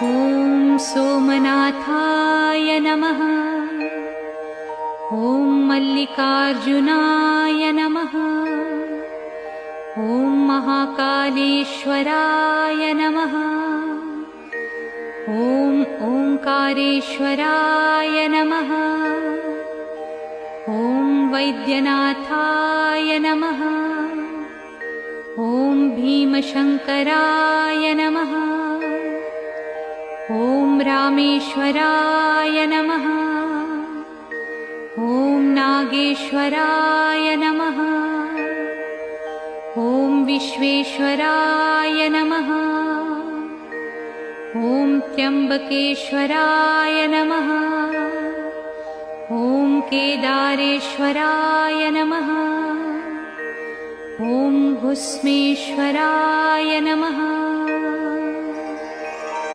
ॐ सोमनाथाय नमः। ॐ मल्लिकार्जुनाय नमः। ॐ महाकालेश्वराय नमः। ॐ ओंकारेश्वराय नमः। ॐ वैद्यनाथाय नमः। ॐ भीमशंकराय नमः। ॐ रामेश्वराय नमः। ॐ नागेश्वराय नमः। ॐ विश्वेश्वराय नमः। ॐ त्र्यंबकेश्वराय नमः। ॐ केदारेश्वराय नमः। ॐ भुस्मेश्वराय नमः।